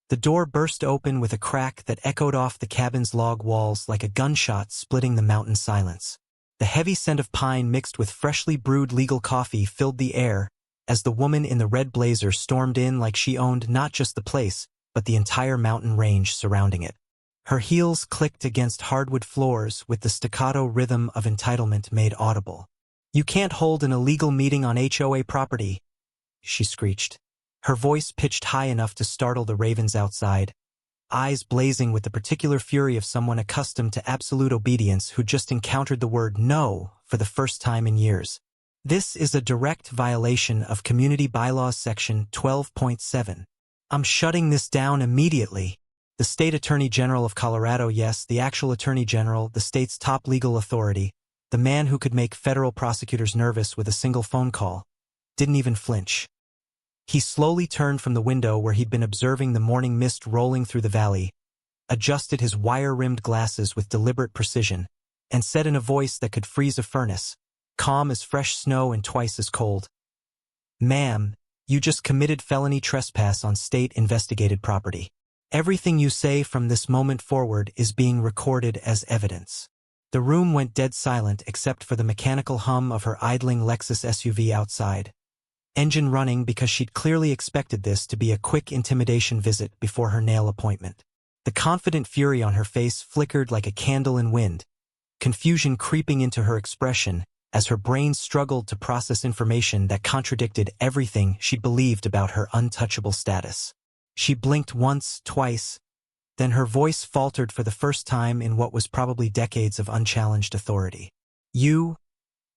The door burst open with a crack that echoed off the cabin's log walls like a gunshot splitting the mountain silence. The heavy scent of pine mixed with freshly brewed legal coffee filled the air as the woman in the red blazer stormed in like she owned not just the place, but the entire mountain range surrounding it. Her heels clicked against hardwood floors with the staccato rhythm of entitlement made audible. "You can't hold an illegal meeting on HOA property," she screeched. Her voice pitched high enough to startle the ravens outside, eyes blazing with the particular fury of someone accustomed to absolute obedience who just encountered the word no for the first time in years. "This is a direct violation of Community Bylaws Section 12.7. I'm shutting this down immediately." The State Attorney General of Colorado, yes, the actual Attorney General, the state's top legal authority, the man who could make federal prosecutors nervous with a single phone call, didn't even flinch. He slowly turned from the window where he'd been observing the morning mist rolling through the valley, adjusted his wire-rimmed glasses with deliberate precision, and said in a voice that could freeze a furnace, calm as fresh snow and twice as cold, "Ma'am, you just committed felony trespass on state-investigated property. Everything you say from this moment forward is being recorded as evidence." The room went dead silent except for the mechanical hum of her idling Lexus SUV outside, engine running because she'd clearly expected this to be a quick intimidation visit before her nail appointment. The confident fury on her face flickered like a candle in wind, confusion creeping into her expression as her brain struggled to process information that contradicted everything she'd believed about her untouchable status. She blinked once, twice, then her voice faltered for the first time in what was probably decades of unchallenged authority. You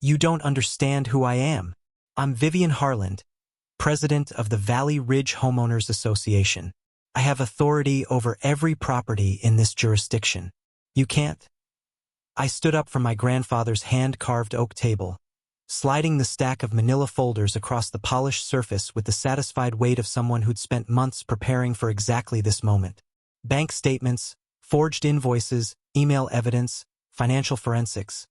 don't understand who I am. I'm Vivian Harland, president of the Valley Ridge Homeowners Association. I have authority over every property in this jurisdiction. You can't." I stood up from my grandfather's hand-carved oak table, sliding the stack of manila folders across the polished surface with the satisfied weight of someone who'd spent months preparing for exactly this moment. Bank statements, forged invoices, email evidence, financial forensics.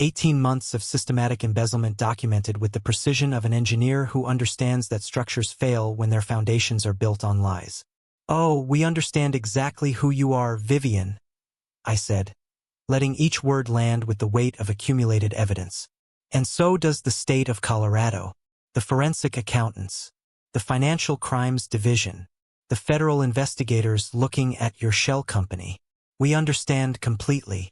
18 months of systematic embezzlement documented with the precision of an engineer who understands that structures fail when their foundations are built on lies. "Oh, we understand exactly who you are, Vivian," I said, letting each word land with the weight of accumulated evidence. "And so does the state of Colorado, the forensic accountants, the Financial Crimes Division, the federal investigators looking at your shell company. We understand completely."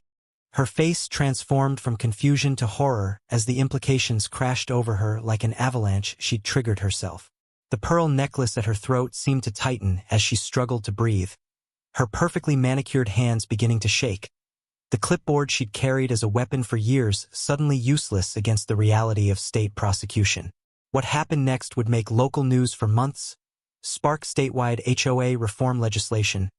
Her face transformed from confusion to horror as the implications crashed over her like an avalanche she'd triggered herself. The pearl necklace at her throat seemed to tighten as she struggled to breathe, her perfectly manicured hands beginning to shake. The clipboard she'd carried as a weapon for years suddenly useless against the reality of state prosecution. What happened next would make local news for months, spark statewide HOA reform legislation,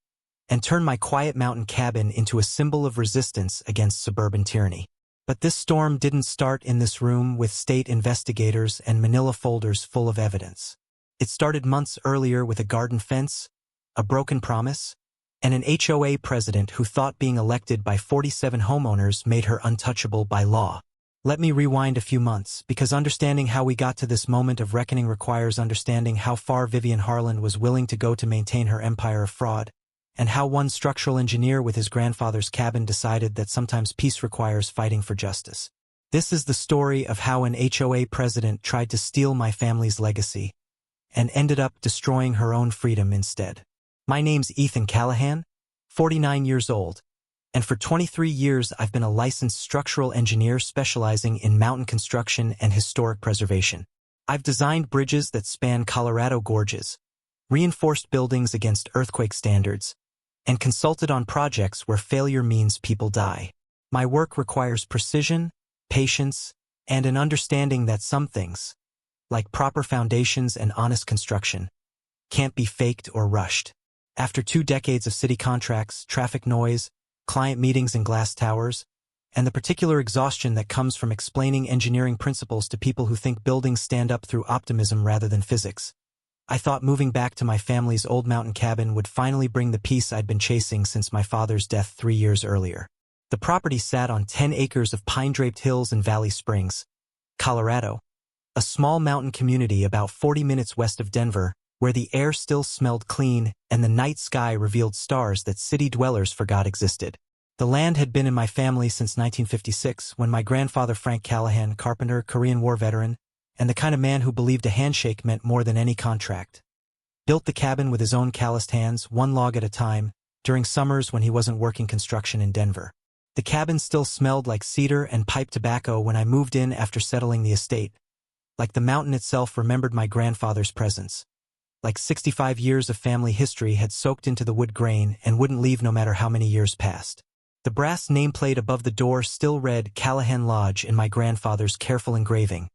and turn my quiet mountain cabin into a symbol of resistance against suburban tyranny. But this storm didn't start in this room with state investigators and manila folders full of evidence. It started months earlier with a garden fence, a broken promise, and an HOA president who thought being elected by 47 homeowners made her untouchable by law. Let me rewind a few months, because understanding how we got to this moment of reckoning requires understanding how far Vivian Harland was willing to go to maintain her empire of fraud, and how one structural engineer with his grandfather's cabin decided that sometimes peace requires fighting for justice. This is the story of how an HOA president tried to steal my family's legacy, and ended up destroying her own freedom instead. My name's Ethan Callahan, 49 years old, and for 23 years I've been a licensed structural engineer specializing in mountain construction and historic preservation. I've designed bridges that span Colorado gorges, reinforced buildings against earthquake standards, and consulted on projects where failure means people die. My work requires precision, patience, and an understanding that some things, like proper foundations and honest construction, can't be faked or rushed. After 2 decades of city contracts, traffic noise, client meetings in glass towers, and the particular exhaustion that comes from explaining engineering principles to people who think buildings stand up through optimism rather than physics, I thought moving back to my family's old mountain cabin would finally bring the peace I'd been chasing since my father's death 3 years earlier. The property sat on 10 acres of pine-draped hills in Valley Springs, Colorado, a small mountain community about 40 minutes west of Denver, where the air still smelled clean and the night sky revealed stars that city dwellers forgot existed. The land had been in my family since 1956, when my grandfather Frank Callahan, carpenter, Korean War veteran, and the kind of man who believed a handshake meant more than any contract, built the cabin with his own calloused hands, one log at a time, during summers when he wasn't working construction in Denver. The cabin still smelled like cedar and pipe tobacco when I moved in after settling the estate. Like the mountain itself remembered my grandfather's presence. Like 65 years of family history had soaked into the wood grain and wouldn't leave no matter how many years passed. The brass nameplate above the door still read Callahan Lodge in my grandfather's careful engraving.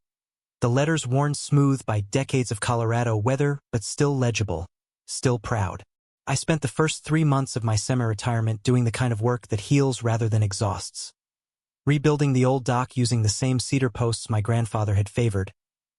The letters worn smooth by decades of Colorado weather, but still legible, still proud. I spent the first 3 months of my semi-retirement doing the kind of work that heals rather than exhausts. Rebuilding the old dock using the same cedar posts my grandfather had favored,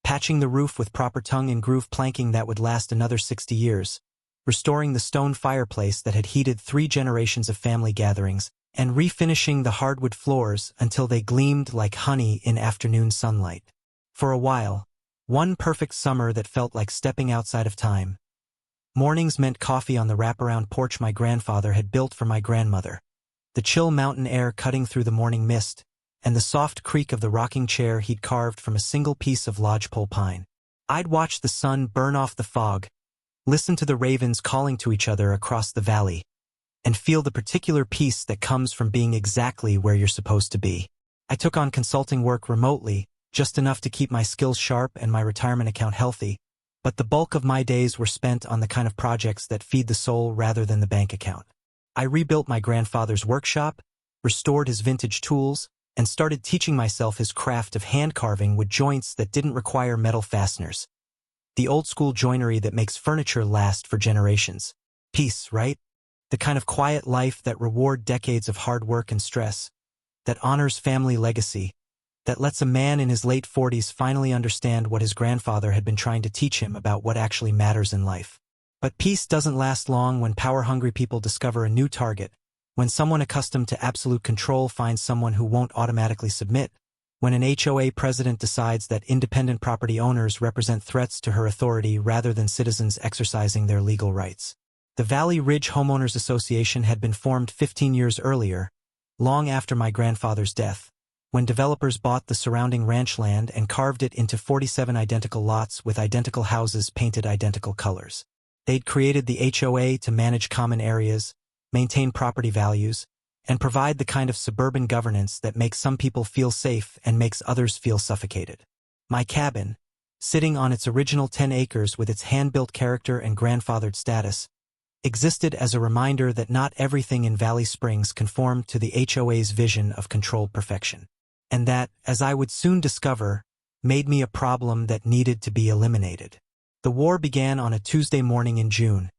patching the roof with proper tongue-and-groove planking that would last another 60 years, restoring the stone fireplace that had heated 3 generations of family gatherings, and refinishing the hardwood floors until they gleamed like honey in afternoon sunlight. For a while, one perfect summer that felt like stepping outside of time. Mornings meant coffee on the wraparound porch my grandfather had built for my grandmother, the chill mountain air cutting through the morning mist, and the soft creak of the rocking chair he'd carved from a single piece of lodgepole pine. I'd watch the sun burn off the fog, listen to the ravens calling to each other across the valley, and feel the particular peace that comes from being exactly where you're supposed to be. I took on consulting work remotely, just enough to keep my skills sharp and my retirement account healthy, but the bulk of my days were spent on the kind of projects that feed the soul rather than the bank account. I rebuilt my grandfather's workshop, restored his vintage tools, and started teaching myself his craft of hand carving with joints that didn't require metal fasteners. The old-school joinery that makes furniture last for generations. Peace, right? The kind of quiet life that rewards decades of hard work and stress, that honors family legacy, that lets a man in his late 40s finally understand what his grandfather had been trying to teach him about what actually matters in life. But peace doesn't last long when power-hungry people discover a new target, when someone accustomed to absolute control finds someone who won't automatically submit, when an HOA president decides that independent property owners represent threats to her authority rather than citizens exercising their legal rights. The Valley Ridge Homeowners Association had been formed 15 years earlier, long after my grandfather's death, when developers bought the surrounding ranch land and carved it into 47 identical lots with identical houses painted identical colors. They'd created the HOA to manage common areas, maintain property values, and provide the kind of suburban governance that makes some people feel safe and makes others feel suffocated. My cabin, sitting on its original 10 acres with its hand-built character and grandfathered status, existed as a reminder that not everything in Valley Springs conformed to the HOA's vision of controlled perfection, and that, as I would soon discover, made me a problem that needed to be eliminated. The war began on a Tuesday morning in June,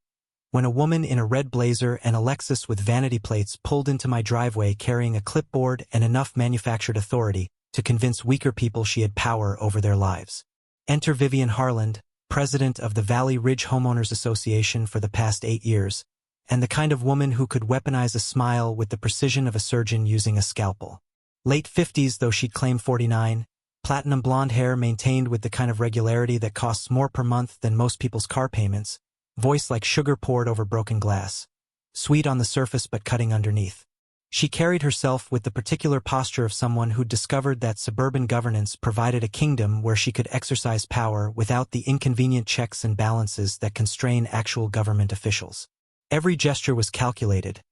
when a woman in a red blazer and a Lexus with vanity plates pulled into my driveway carrying a clipboard and enough manufactured authority to convince weaker people she had power over their lives. Enter Vivian Harland, president of the Valley Ridge Homeowners Association for the past 8 years, and the kind of woman who could weaponize a smile with the precision of a surgeon using a scalpel. Late 50s, though she'd claim 49, platinum blonde hair maintained with the kind of regularity that costs more per month than most people's car payments, voice like sugar poured over broken glass, sweet on the surface but cutting underneath. She carried herself with the particular posture of someone who'd discovered that suburban governance provided a kingdom where she could exercise power without the inconvenient checks and balances that constrain actual government officials. Every gesture was calculated,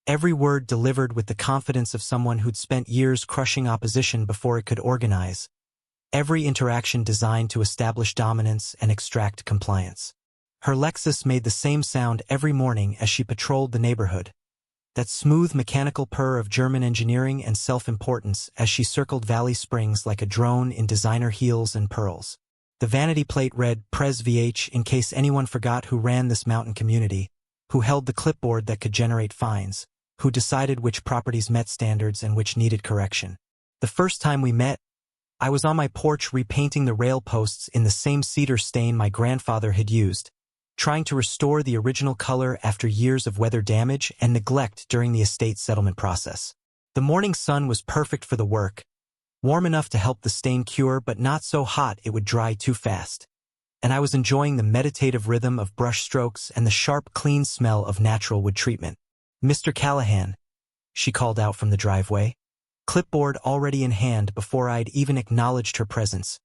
every word delivered with the confidence of someone who'd spent years crushing opposition before it could organize, every interaction designed to establish dominance and extract compliance. Her Lexus made the same sound every morning as she patrolled the neighborhood, that smooth mechanical purr of German engineering and self-importance as she circled Valley Springs like a drone in designer heels and pearls. The vanity plate read Pres VH in case anyone forgot who ran this mountain community, who held the clipboard that could generate fines, who decided which properties met standards and which needed correction. The first time we met, I was on my porch repainting the rail posts in the same cedar stain my grandfather had used, trying to restore the original color after years of weather damage and neglect during the estate settlement process. The morning sun was perfect for the work, warm enough to help the stain cure but not so hot it would dry too fast. and I was enjoying the meditative rhythm of brush strokes and the sharp, clean smell of natural wood treatment. "Mr. Callahan," she called out from the driveway, clipboard already in hand before I'd even acknowledged her presence,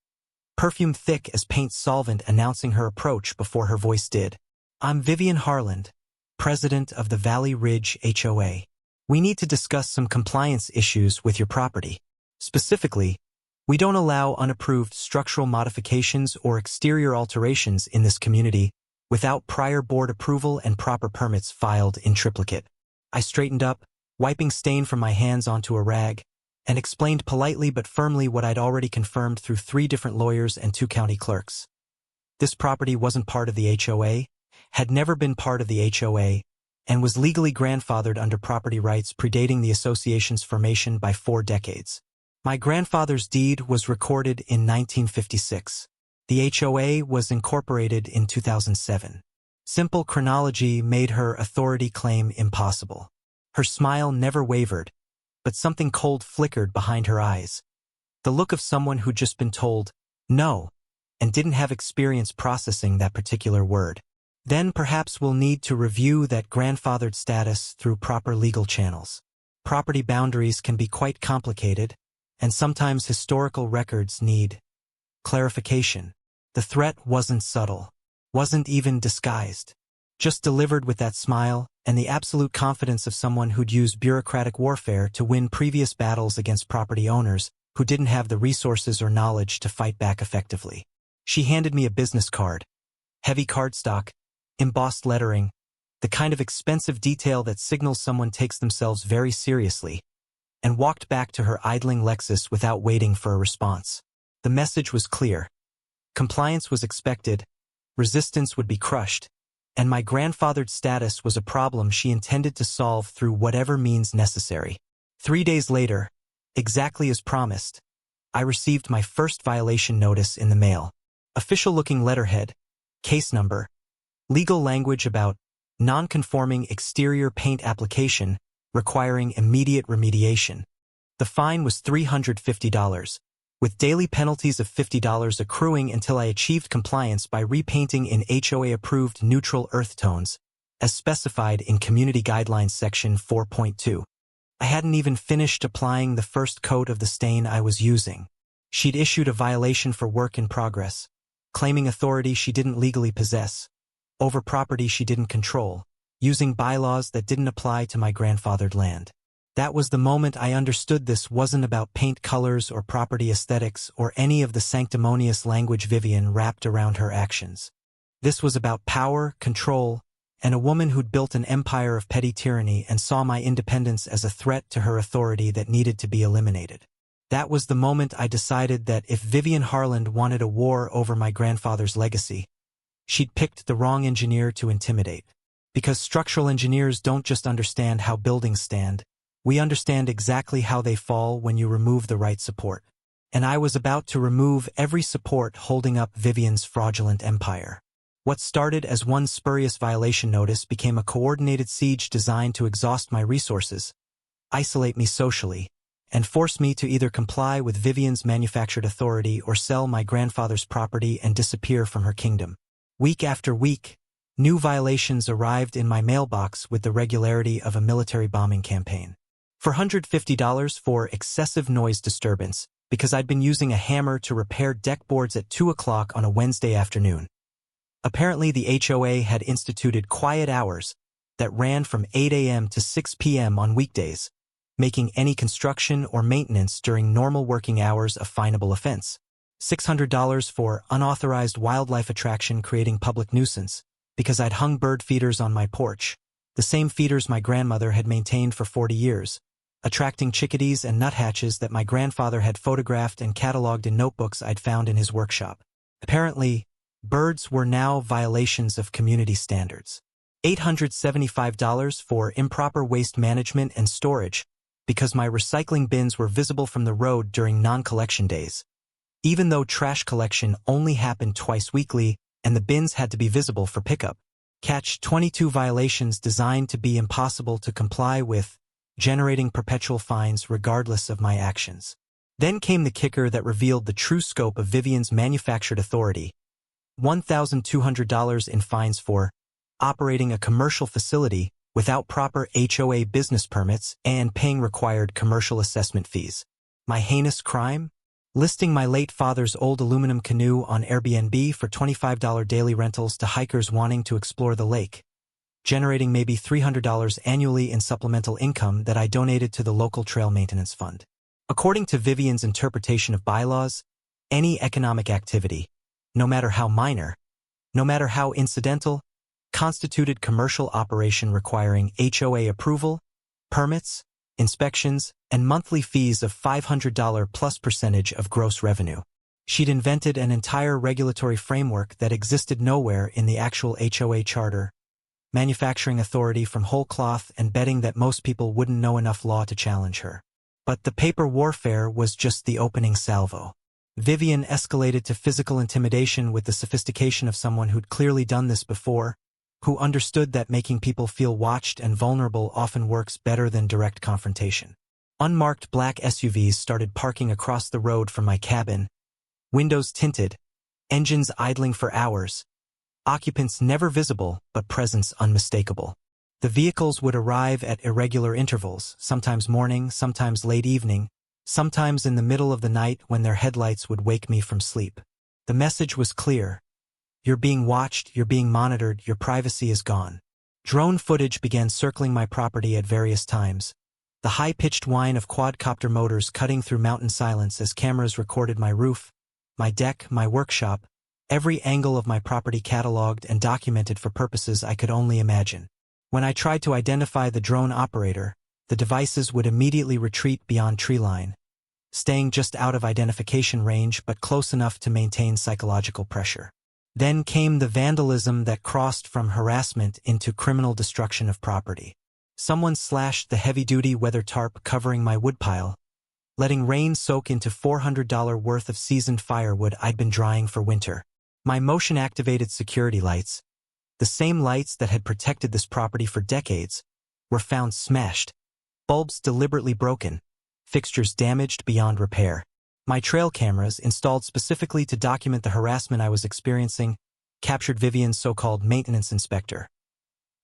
perfume thick as paint solvent announcing her approach before her voice did. "I'm Vivian Harland, president of the Valley Ridge HOA. We need to discuss some compliance issues with your property. Specifically, we don't allow unapproved structural modifications or exterior alterations in this community without prior board approval and proper permits filed in triplicate." I straightened up, wiping stain from my hands onto a rag, and explained politely but firmly what I'd already confirmed through 3 different lawyers and 2 county clerks. This property wasn't part of the HOA, had never been part of the HOA, and was legally grandfathered under property rights predating the association's formation by 4 decades. My grandfather's deed was recorded in 1956. The HOA was incorporated in 2007. Simple chronology made her authority claim impossible. Her smile never wavered, but something cold flickered behind her eyes. The look of someone who'd just been told, no, and didn't have experience processing that particular word. Then perhaps we'll need to review that grandfathered status through proper legal channels. Property boundaries can be quite complicated, and sometimes historical records need clarification. The threat wasn't subtle, wasn't even disguised, just delivered with that smile and the absolute confidence of someone who'd used bureaucratic warfare to win previous battles against property owners who didn't have the resources or knowledge to fight back effectively. She handed me a business card, heavy cardstock, embossed lettering, the kind of expensive detail that signals someone takes themselves very seriously, and walked back to her idling Lexus without waiting for a response. The message was clear. Compliance was expected, resistance would be crushed, and my grandfathered status was a problem she intended to solve through whatever means necessary. 3 days later, exactly as promised, I received my first violation notice in the mail. Official-looking letterhead, case number, legal language about non-conforming exterior paint application requiring immediate remediation. The fine was $350, with daily penalties of $50 accruing until I achieved compliance by repainting in HOA-approved neutral earth tones, as specified in Community Guidelines Section 4.2. I hadn't even finished applying the first coat of the stain I was using. She'd issued a violation for work in progress, claiming authority she didn't legally possess, over property she didn't control, using bylaws that didn't apply to my grandfathered land. That was the moment I understood this wasn't about paint colors or property aesthetics or any of the sanctimonious language Vivian wrapped around her actions. This was about power, control, and a woman who'd built an empire of petty tyranny and saw my independence as a threat to her authority that needed to be eliminated. That was the moment I decided that if Vivian Harland wanted a war over my grandfather's legacy, she'd picked the wrong engineer to intimidate. Because structural engineers don't just understand how buildings stand, we understand exactly how they fall when you remove the right support. And I was about to remove every support holding up Vivian's fraudulent empire. What started as one spurious violation notice became a coordinated siege designed to exhaust my resources, isolate me socially, and force me to either comply with Vivian's manufactured authority or sell my grandfather's property and disappear from her kingdom. Week after week, new violations arrived in my mailbox with the regularity of a military bombing campaign. $450 for excessive noise disturbance because I'd been using a hammer to repair deck boards at 2 o'clock on a Wednesday afternoon. Apparently the HOA had instituted quiet hours that ran from 8 a.m. to 6 p.m. on weekdays, making any construction or maintenance during normal working hours a finable offense. $600 for unauthorized wildlife attraction creating public nuisance because I'd hung bird feeders on my porch, the same feeders my grandmother had maintained for 40 years, attracting chickadees and nuthatches that my grandfather had photographed and cataloged in notebooks I'd found in his workshop. Apparently, birds were now violations of community standards. $875 for improper waste management and storage because my recycling bins were visible from the road during non-collection days, even though trash collection only happened twice weekly and the bins had to be visible for pickup. Catch 22 violations designed to be impossible to comply with, generating perpetual fines regardless of my actions. Then came the kicker that revealed the true scope of Vivian's manufactured authority. $1,200 in fines for operating a commercial facility without proper HOA business permits and paying required commercial assessment fees. My heinous crime? Listing my late father's old aluminum canoe on Airbnb for $25 daily rentals to hikers wanting to explore the lake, generating maybe $300 annually in supplemental income that I donated to the local trail maintenance fund. According to Vivian's interpretation of bylaws, any economic activity, no matter how minor, no matter how incidental, constituted commercial operation requiring HOA approval, permits, inspections, and monthly fees of $500 plus percentage of gross revenue. She'd invented an entire regulatory framework that existed nowhere in the actual HOA charter, manufacturing authority from whole cloth and betting that most people wouldn't know enough law to challenge her. But the paper warfare was just the opening salvo. Vivian escalated to physical intimidation with the sophistication of someone who'd clearly done this before, who understood that making people feel watched and vulnerable often works better than direct confrontation. Unmarked black SUVs started parking across the road from my cabin, windows tinted, engines idling for hours, occupants never visible but presence unmistakable. The vehicles would arrive at irregular intervals, sometimes morning, sometimes late evening, sometimes in the middle of the night when their headlights would wake me from sleep. The message was clear. You're being watched, you're being monitored, your privacy is gone. Drone footage began circling my property at various times, the high-pitched whine of quadcopter motors cutting through mountain silence as cameras recorded my roof, my deck, my workshop, every angle of my property cataloged and documented for purposes I could only imagine. When I tried to identify the drone operator, the devices would immediately retreat beyond treeline, staying just out of identification range but close enough to maintain psychological pressure. Then came the vandalism that crossed from harassment into criminal destruction of property. Someone slashed the heavy-duty weather tarp covering my woodpile, letting rain soak into $400 worth of seasoned firewood I'd been drying for winter. My motion-activated security lights, the same lights that had protected this property for decades, were found smashed, bulbs deliberately broken, fixtures damaged beyond repair. My trail cameras, installed specifically to document the harassment I was experiencing, captured Vivian's so-called maintenance inspector,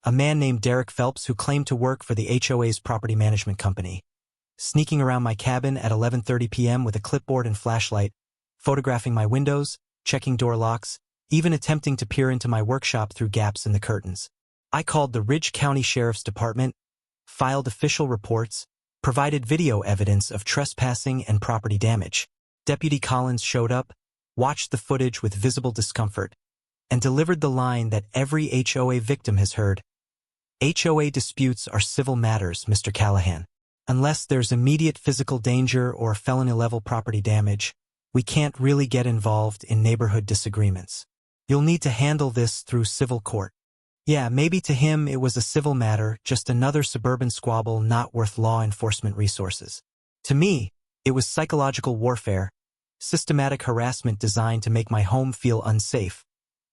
a man named Derek Phelps who claimed to work for the HOA's property management company, sneaking around my cabin at 11:30 p.m. with a clipboard and flashlight, photographing my windows, checking door locks, even attempting to peer into my workshop through gaps in the curtains. I called the Ridge County Sheriff's Department, filed official reports, provided video evidence of trespassing and property damage. Deputy Collins showed up, watched the footage with visible discomfort, and delivered the line that every HOA victim has heard. HOA disputes are civil matters, Mr. Callahan. Unless there's immediate physical danger or felony-level property damage, we can't really get involved in neighborhood disagreements. You'll need to handle this through civil court. Yeah, maybe to him it was a civil matter, just another suburban squabble not worth law enforcement resources. To me, it was psychological warfare, systematic harassment designed to make my home feel unsafe,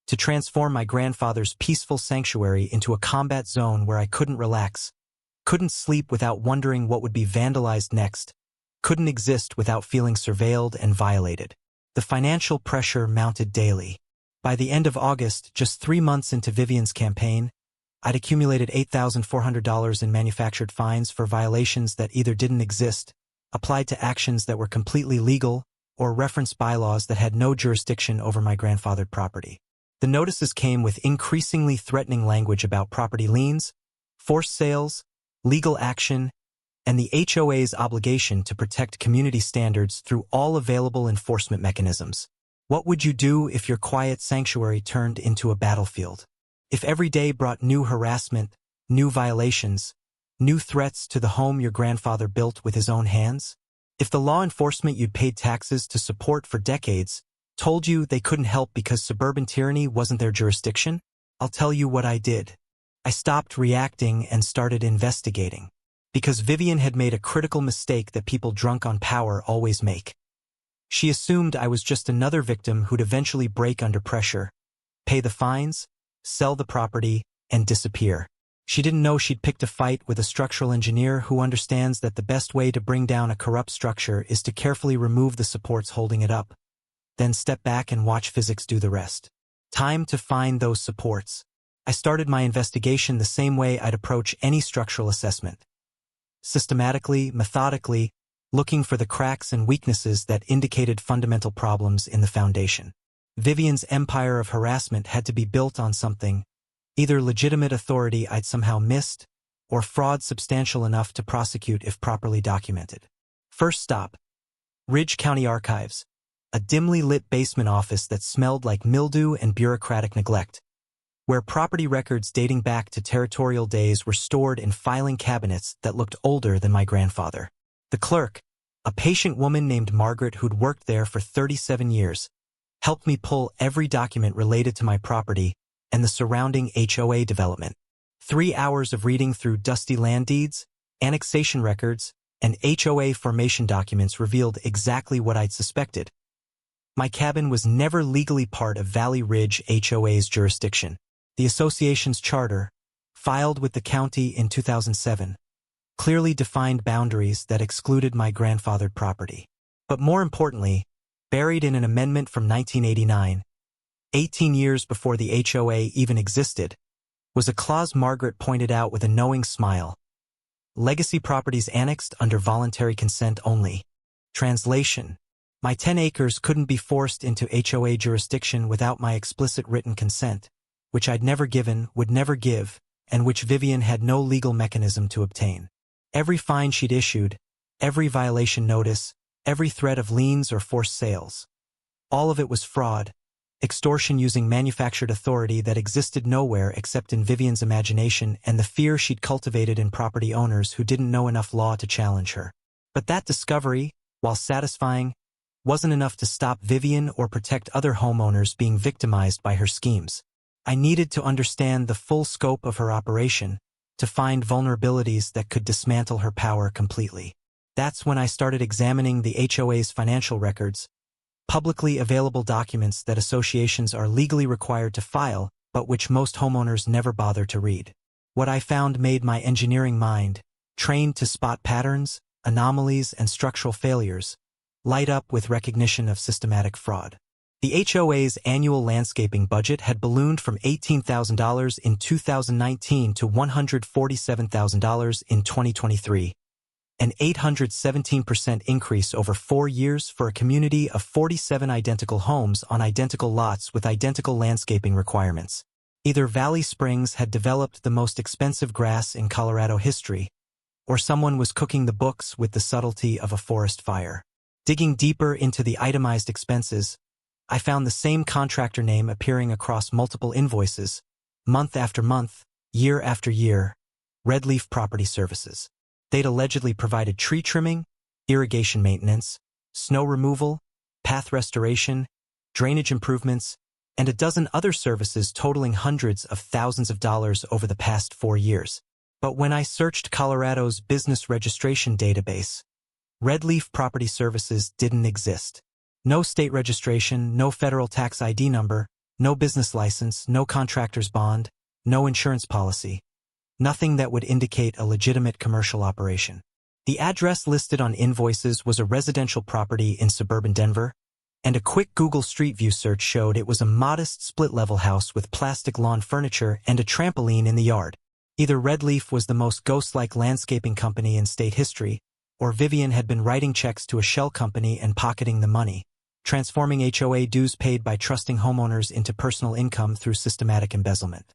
to transform my grandfather's peaceful sanctuary into a combat zone where I couldn't relax, couldn't sleep without wondering what would be vandalized next, couldn't exist without feeling surveilled and violated. The financial pressure mounted daily. By the end of August, just 3 months into Vivian's campaign, I'd accumulated $8,400 in manufactured fines for violations that either didn't exist, applied to actions that were completely legal, or referenced bylaws that had no jurisdiction over my grandfathered property. The notices came with increasingly threatening language about property liens, forced sales, legal action, and the HOA's obligation to protect community standards through all available enforcement mechanisms. What would you do if your quiet sanctuary turned into a battlefield? If every day brought new harassment, new violations, new threats to the home your grandfather built with his own hands? If the law enforcement you'd paid taxes to support for decades told you they couldn't help because suburban tyranny wasn't their jurisdiction? I'll tell you what I did. I stopped reacting and started investigating. Because Vivian had made a critical mistake that people drunk on power always make. She assumed I was just another victim who'd eventually break under pressure, pay the fines, sell the property, and disappear. She didn't know she'd picked a fight with a structural engineer who understands that the best way to bring down a corrupt structure is to carefully remove the supports holding it up, then step back and watch physics do the rest. Time to find those supports. I started my investigation the same way I'd approach any structural assessment. Systematically, methodically, looking for the cracks and weaknesses that indicated fundamental problems in the foundation. Vivian's empire of harassment had to be built on something, either legitimate authority I'd somehow missed, or fraud substantial enough to prosecute if properly documented. First stop, Ridge County Archives, a dimly lit basement office that smelled like mildew and bureaucratic neglect, where property records dating back to territorial days were stored in filing cabinets that looked older than my grandfather. The clerk, a patient woman named Margaret who'd worked there for 37 years, helped me pull every document related to my property and the surrounding HOA development. 3 hours of reading through dusty land deeds, annexation records, and HOA formation documents revealed exactly what I'd suspected. My cabin was never legally part of Valley Ridge HOA's jurisdiction. The association's charter, filed with the county in 2007, clearly defined boundaries that excluded my grandfathered property. But more importantly, buried in an amendment from 1989, 18 years before the HOA even existed, was a clause Margaret pointed out with a knowing smile. Legacy properties annexed under voluntary consent only. Translation: my 10 acres couldn't be forced into HOA jurisdiction without my explicit written consent, which I'd never given, would never give, and which Vivian had no legal mechanism to obtain. Every fine she'd issued, every violation notice, every threat of liens or forced sales, all of it was fraud, extortion using manufactured authority that existed nowhere except in Vivian's imagination and the fear she'd cultivated in property owners who didn't know enough law to challenge her. But that discovery, while satisfying, wasn't enough to stop Vivian or protect other homeowners being victimized by her schemes. I needed to understand the full scope of her operation, to find vulnerabilities that could dismantle her power completely. That's when I started examining the HOA's financial records, publicly available documents that associations are legally required to file, but which most homeowners never bother to read. What I found made my engineering mind, trained to spot patterns, anomalies, and structural failures, light up with recognition of systematic fraud. The HOA's annual landscaping budget had ballooned from $18,000 in 2019 to $147,000 in 2023, an 817% increase over 4 years for a community of 47 identical homes on identical lots with identical landscaping requirements. Either Valley Springs had developed the most expensive grass in Colorado history, or someone was cooking the books with the subtlety of a forest fire. Digging deeper into the itemized expenses, I found the same contractor name appearing across multiple invoices, month after month, year after year: Redleaf Property Services. They'd allegedly provided tree trimming, irrigation maintenance, snow removal, path restoration, drainage improvements, and a dozen other services totaling hundreds of thousands of dollars over the past 4 years. But when I searched Colorado's business registration database, Redleaf Property Services didn't exist. No state registration, no federal tax ID number, no business license, no contractor's bond, no insurance policy. Nothing that would indicate a legitimate commercial operation. The address listed on invoices was a residential property in suburban Denver, and a quick Google Street View search showed it was a modest split-level house with plastic lawn furniture and a trampoline in the yard. Either Redleaf was the most ghost-like landscaping company in state history, or Vivian had been writing checks to a shell company and pocketing the money, transforming HOA dues paid by trusting homeowners into personal income through systematic embezzlement.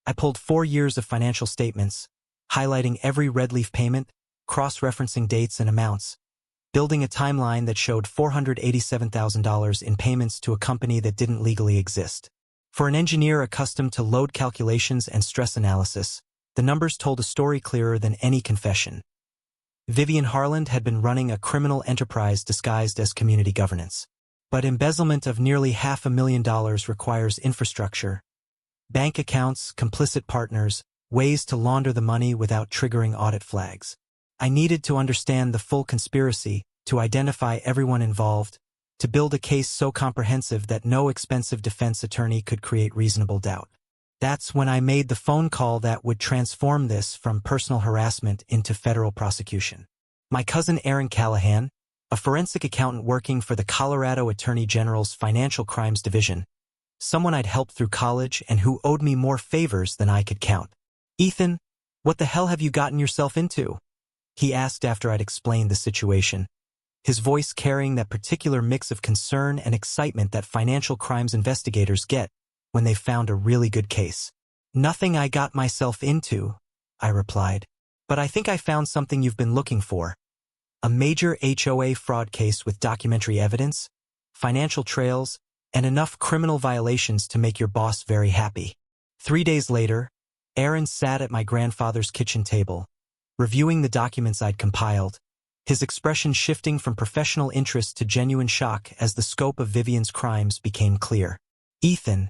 I pulled 4 years of financial statements, highlighting every Redleaf payment, cross-referencing dates and amounts, building a timeline that showed $487,000 in payments to a company that didn't legally exist. For an engineer accustomed to load calculations and stress analysis, the numbers told a story clearer than any confession. Vivian Harland had been running a criminal enterprise disguised as community governance. But embezzlement of nearly $500,000 requires infrastructure, bank accounts, complicit partners, ways to launder the money without triggering audit flags. I needed to understand the full conspiracy, to identify everyone involved, to build a case so comprehensive that no expensive defense attorney could create reasonable doubt. That's when I made the phone call that would transform this from personal harassment into federal prosecution. My cousin Aaron Callahan, a forensic accountant working for the Colorado Attorney General's Financial Crimes Division, someone I'd helped through college and who owed me more favors than I could count. "Ethan, what the hell have you gotten yourself into?" he asked after I'd explained the situation, his voice carrying that particular mix of concern and excitement that financial crimes investigators get when they've found a really good case. "Nothing I got myself into," I replied. "But I think I found something you've been looking for. A major HOA fraud case with documentary evidence, financial trails, and enough criminal violations to make your boss very happy." 3 days later, Aaron sat at my grandfather's kitchen table, reviewing the documents I'd compiled, his expression shifting from professional interest to genuine shock as the scope of Vivian's crimes became clear. "Ethan,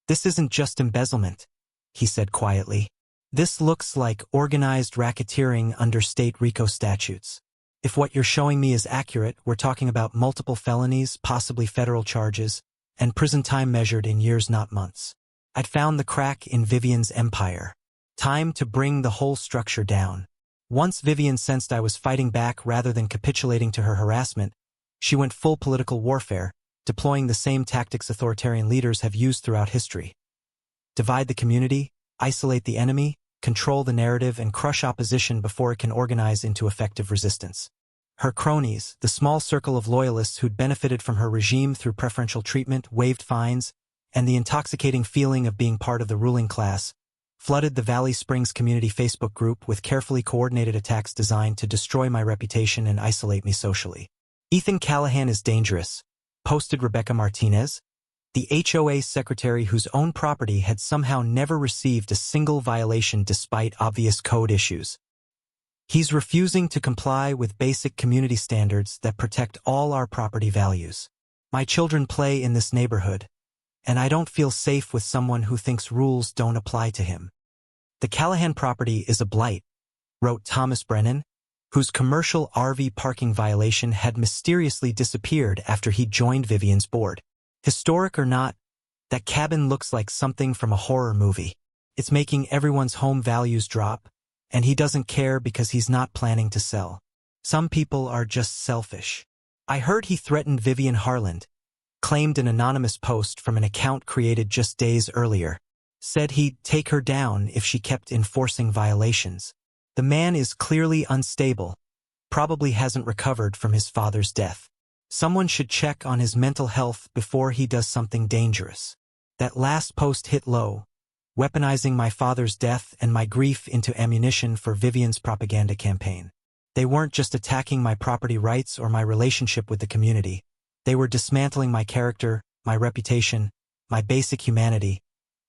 this isn't just embezzlement," he said quietly. "This looks like organized racketeering under state RICO statutes. If what you're showing me is accurate, we're talking about multiple felonies, possibly federal charges, and prison time measured in years, not months. I'd found the crack in Vivian's empire. Time to bring the whole structure down." Once Vivian sensed I was fighting back rather than capitulating to her harassment, she went full political warfare, deploying the same tactics authoritarian leaders have used throughout history. Divide the community, isolate the enemy, control the narrative, and crush opposition before it can organize into effective resistance. Her cronies, the small circle of loyalists who'd benefited from her regime through preferential treatment, waived fines, and the intoxicating feeling of being part of the ruling class, flooded the Valley Springs community Facebook group with carefully coordinated attacks designed to destroy my reputation and isolate me socially. "Ethan Callahan is dangerous," posted Rebecca Martinez, the HOA secretary whose own property had somehow never received a single violation despite obvious code issues. "He's refusing to comply with basic community standards that protect all our property values. My children play in this neighborhood, and I don't feel safe with someone who thinks rules don't apply to him." "The Callahan property is a blight," wrote Thomas Brennan, whose commercial RV parking violation had mysteriously disappeared after he joined Vivian's board. "Historic or not, that cabin looks like something from a horror movie. It's making everyone's home values drop, and he doesn't care because he's not planning to sell. Some people are just selfish." "I heard he threatened Vivian Harland," claimed an anonymous post from an account created just days earlier. "Said he'd take her down if she kept enforcing violations. The man is clearly unstable, probably hasn't recovered from his father's death. Someone should check on his mental health before he does something dangerous." That last post hit low, weaponizing my father's death and my grief into ammunition for Vivian's propaganda campaign. They weren't just attacking my property rights or my relationship with the community. They were dismantling my character, my reputation, my basic humanity,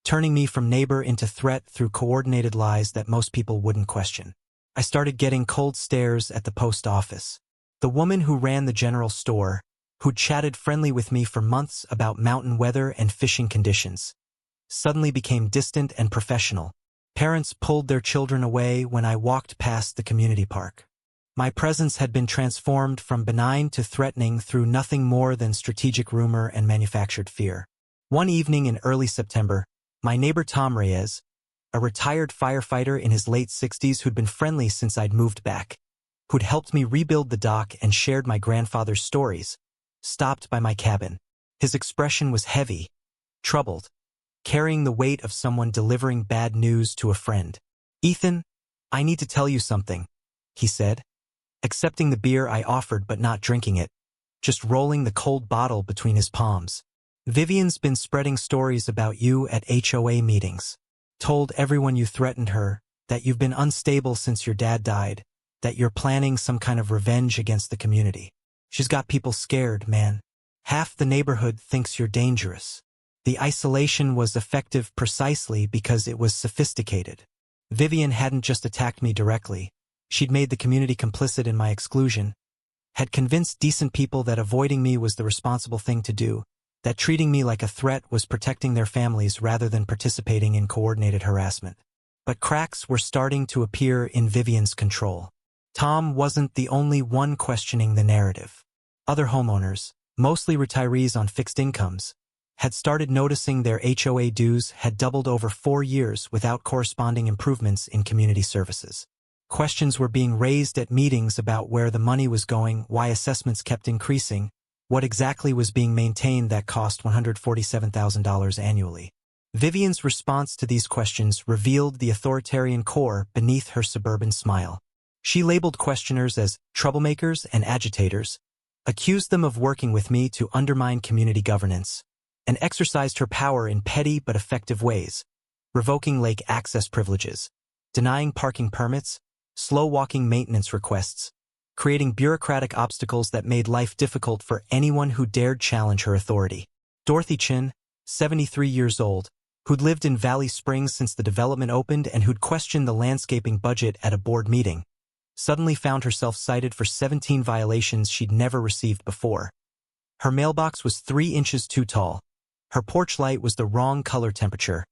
turning me from neighbor into threat through coordinated lies that most people wouldn't question. I started getting cold stares at the post office. The woman who ran the general store, who'd chatted friendly with me for months about mountain weather and fishing conditions, suddenly became distant and professional. Parents pulled their children away when I walked past the community park. My presence had been transformed from benign to threatening through nothing more than strategic rumor and manufactured fear. One evening in early September, my neighbor Tom Reyes, a retired firefighter in his late 60s who'd been friendly since I'd moved back, who'd helped me rebuild the dock and shared my grandfather's stories, stopped by my cabin. His expression was heavy, troubled, carrying the weight of someone delivering bad news to a friend. "Ethan, I need to tell you something," he said, accepting the beer I offered but not drinking it, just rolling the cold bottle between his palms. "Vivian's been spreading stories about you at HOA meetings. Told everyone you threatened her, that you've been unstable since your dad died, that you're planning some kind of revenge against the community. She's got people scared, man. Half the neighborhood thinks you're dangerous." The isolation was effective precisely because it was sophisticated. Vivian hadn't just attacked me directly. She'd made the community complicit in my exclusion, had convinced decent people that avoiding me was the responsible thing to do, that treating me like a threat was protecting their families rather than participating in coordinated harassment. But cracks were starting to appear in Vivian's control. Tom wasn't the only one questioning the narrative. Other homeowners, mostly retirees on fixed incomes, had started noticing their HOA dues had doubled over 4 years without corresponding improvements in community services. Questions were being raised at meetings about where the money was going, why assessments kept increasing, What exactly was being maintained that cost $147,000 annually? Vivian's response to these questions revealed the authoritarian core beneath her suburban smile. She labeled questioners as troublemakers and agitators, accused them of working with me to undermine community governance, and exercised her power in petty but effective ways, revoking lake access privileges, denying parking permits, slow-walking maintenance requests, creating bureaucratic obstacles that made life difficult for anyone who dared challenge her authority. Dorothy Chin, 73 years old, who'd lived in Valley Springs since the development opened and who'd questioned the landscaping budget at a board meeting, suddenly found herself cited for 17 violations she'd never received before. Her mailbox was 3 inches too tall. Her porch light was the wrong color temperature.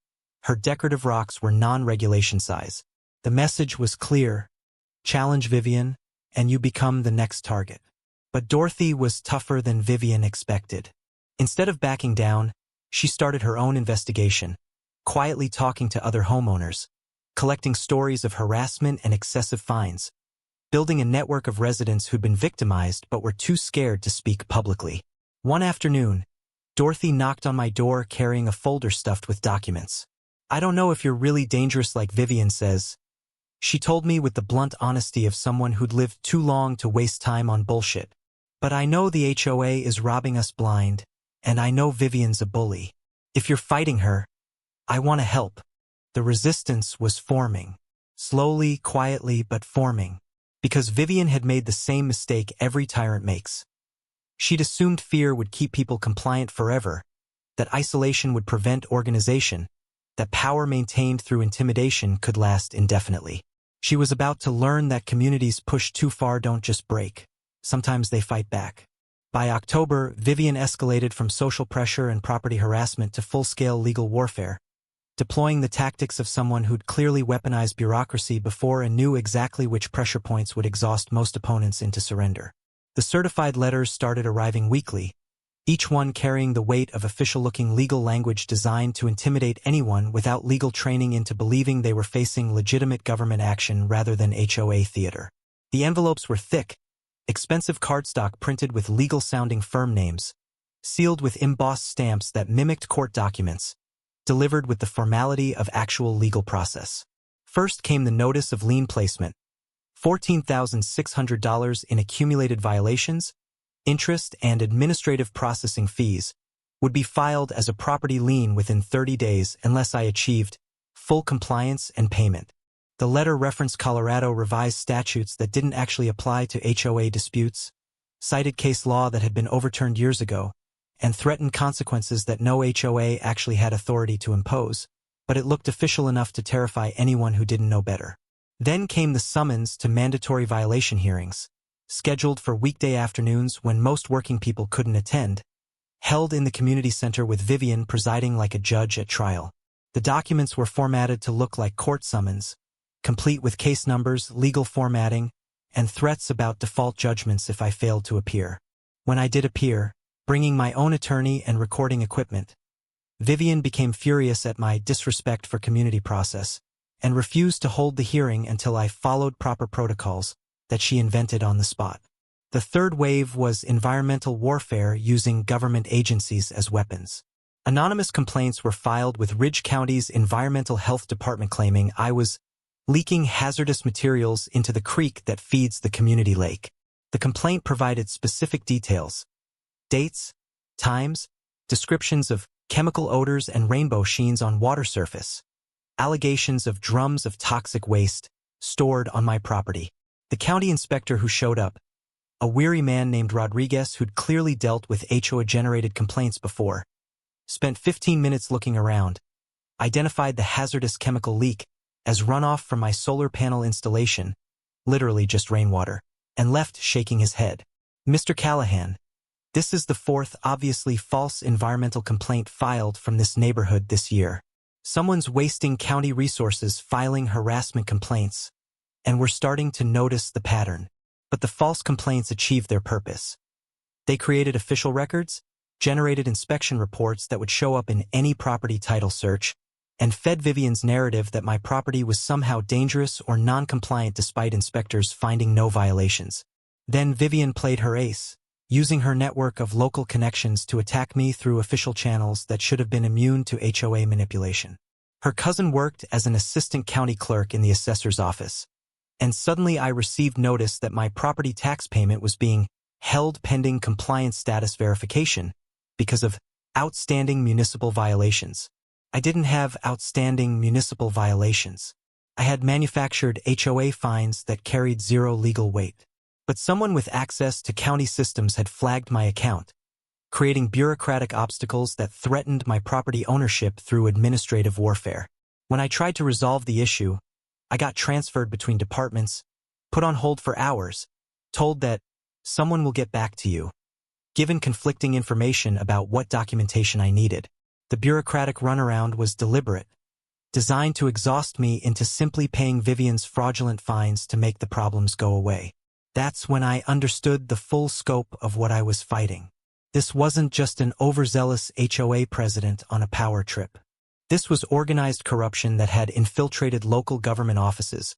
Her decorative rocks were non-regulation size. The message was clear: challenge Vivian, and you become the next target. But Dorothy was tougher than Vivian expected. Instead of backing down, she started her own investigation, quietly talking to other homeowners, collecting stories of harassment and excessive fines, building a network of residents who'd been victimized but were too scared to speak publicly. One afternoon, Dorothy knocked on my door carrying a folder stuffed with documents. "I don't know if you're really dangerous like Vivian says," she told me with the blunt honesty of someone who'd lived too long to waste time on bullshit. "But I know the HOA is robbing us blind, and I know Vivian's a bully. If you're fighting her, I want to help." The resistance was forming. Slowly, quietly, but forming. Because Vivian had made the same mistake every tyrant makes. She'd assumed fear would keep people compliant forever, that isolation would prevent organization, that power maintained through intimidation could last indefinitely. She was about to learn that communities pushed too far don't just break. Sometimes they fight back. By October, Vivian escalated from social pressure and property harassment to full-scale legal warfare, deploying the tactics of someone who'd clearly weaponized bureaucracy before and knew exactly which pressure points would exhaust most opponents into surrender. The certified letters started arriving weekly, each one carrying the weight of official-looking legal language designed to intimidate anyone without legal training into believing they were facing legitimate government action rather than HOA theater. The envelopes were thick, expensive cardstock printed with legal-sounding firm names, sealed with embossed stamps that mimicked court documents, delivered with the formality of actual legal process. First came the notice of lien placement, $14,600 in accumulated violations, interest, and administrative processing fees, would be filed as a property lien within 30 days unless I achieved full compliance and payment. The letter referenced Colorado revised statutes that didn't actually apply to HOA disputes, cited case law that had been overturned years ago, and threatened consequences that no HOA actually had authority to impose, but it looked official enough to terrify anyone who didn't know better. Then came the summons to mandatory violation hearings, scheduled for weekday afternoons when most working people couldn't attend, held in the community center with Vivian presiding like a judge at trial. The documents were formatted to look like court summons, complete with case numbers, legal formatting, and threats about default judgments if I failed to appear. When I did appear, bringing my own attorney and recording equipment, Vivian became furious at my disrespect for community process and refused to hold the hearing until I followed proper protocols that she invented on the spot. The third wave was environmental warfare using government agencies as weapons. Anonymous complaints were filed with Ridge County's Environmental Health Department claiming I was leaking hazardous materials into the creek that feeds the community lake. The complaint provided specific details: dates, times, descriptions of chemical odors and rainbow sheens on water surface, allegations of drums of toxic waste stored on my property. The county inspector who showed up, a weary man named Rodriguez who'd clearly dealt with HOA-generated complaints before, spent 15 minutes looking around, identified the hazardous chemical leak as runoff from my solar panel installation, literally just rainwater, and left shaking his head. "Mr. Callahan, this is the 4th obviously false environmental complaint filed from this neighborhood this year. Someone's wasting county resources filing harassment complaints, and we're starting to notice the pattern." But the false complaints achieved their purpose. They created official records, generated inspection reports that would show up in any property title search, and fed Vivian's narrative that my property was somehow dangerous or non-compliant despite inspectors finding no violations. Then Vivian played her ace. using her network of local connections to attack me through official channels that should have been immune to HOA manipulation. Her cousin worked as an assistant county clerk in the assessor's office, and suddenly I received notice that my property tax payment was being held pending compliance status verification because of outstanding municipal violations. I didn't have outstanding municipal violations. I had manufactured HOA fines that carried zero legal weight. But someone with access to county systems had flagged my account, creating bureaucratic obstacles that threatened my property ownership through administrative warfare. When I tried to resolve the issue, I got transferred between departments, put on hold for hours, told that someone will get back to you, given conflicting information about what documentation I needed. The bureaucratic runaround was deliberate, designed to exhaust me into simply paying Vivian's fraudulent fines to make the problems go away. That's when I understood the full scope of what I was fighting. This wasn't just an overzealous HOA president on a power trip. This was organized corruption that had infiltrated local government offices,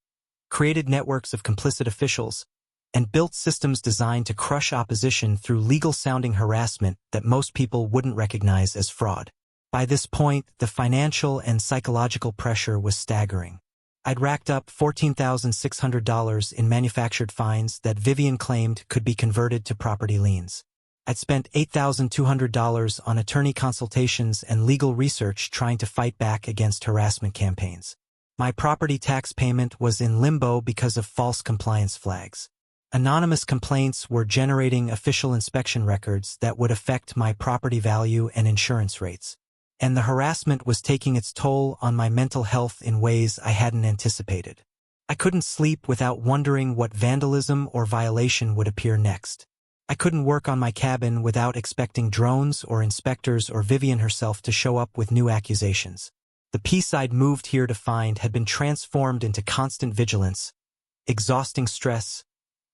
created networks of complicit officials, and built systems designed to crush opposition through legal-sounding harassment that most people wouldn't recognize as fraud. By this point, the financial and psychological pressure was staggering. I'd racked up $14,600 in manufactured fines that Vivian claimed could be converted to property liens. I'd spent $8,200 on attorney consultations and legal research trying to fight back against harassment campaigns. My property tax payment was in limbo because of false compliance flags. Anonymous complaints were generating official inspection records that would affect my property value and insurance rates. And the harassment was taking its toll on my mental health in ways I hadn't anticipated. I couldn't sleep without wondering what vandalism or violation would appear next. I couldn't work on my cabin without expecting drones or inspectors or Vivian herself to show up with new accusations. The peace I'd moved here to find had been transformed into constant vigilance, exhausting stress,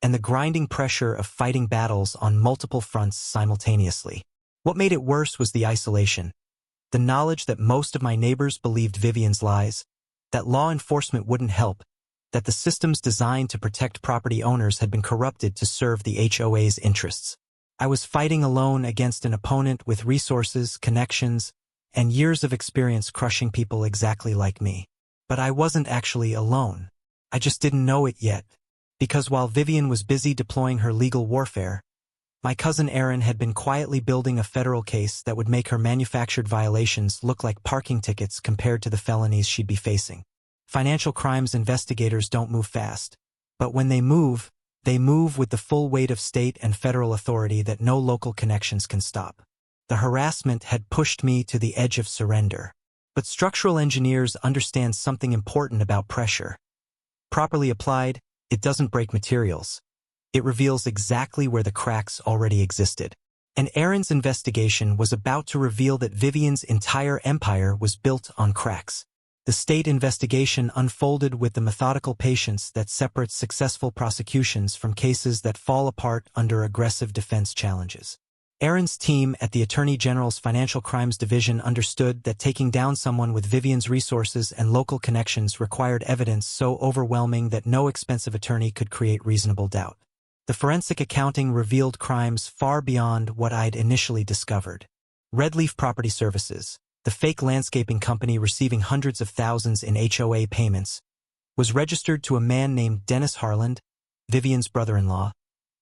and the grinding pressure of fighting battles on multiple fronts simultaneously. What made it worse was the isolation. The knowledge that most of my neighbors believed Vivian's lies, that law enforcement wouldn't help, that the systems designed to protect property owners had been corrupted to serve the HOA's interests. I was fighting alone against an opponent with resources, connections, and years of experience crushing people exactly like me. But I wasn't actually alone. I just didn't know it yet, because while Vivian was busy deploying her legal warfare, my cousin Erin had been quietly building a federal case that would make her manufactured violations look like parking tickets compared to the felonies she'd be facing. Financial crimes investigators don't move fast, but when they move with the full weight of state and federal authority that no local connections can stop. The harassment had pushed me to the edge of surrender. But structural engineers understand something important about pressure. Properly applied, it doesn't break materials. It reveals exactly where the cracks already existed. And Erin's investigation was about to reveal that Vivian's entire empire was built on cracks. The state investigation unfolded with the methodical patience that separates successful prosecutions from cases that fall apart under aggressive defense challenges. Erin's team at the Attorney General's Financial Crimes Division understood that taking down someone with Vivian's resources and local connections required evidence so overwhelming that no expensive attorney could create reasonable doubt. The forensic accounting revealed crimes far beyond what I'd initially discovered. Redleaf Property Services, the fake landscaping company receiving hundreds of thousands in HOA payments, was registered to a man named Dennis Harland, Vivian's brother-in-law,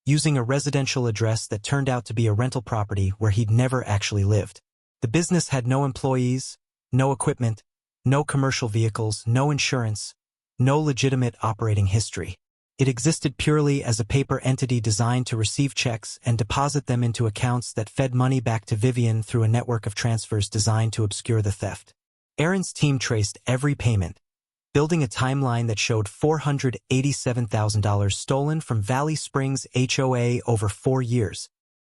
using a residential address that turned out to be a rental property where he'd never actually lived. The business had no employees, no equipment, no commercial vehicles, no insurance, no legitimate operating history. It existed purely as a paper entity designed to receive checks and deposit them into accounts that fed money back to Vivian through a network of transfers designed to obscure the theft. Erin's team traced every payment, building a timeline that showed $487,000 stolen from Valley Springs HOA over 4 years.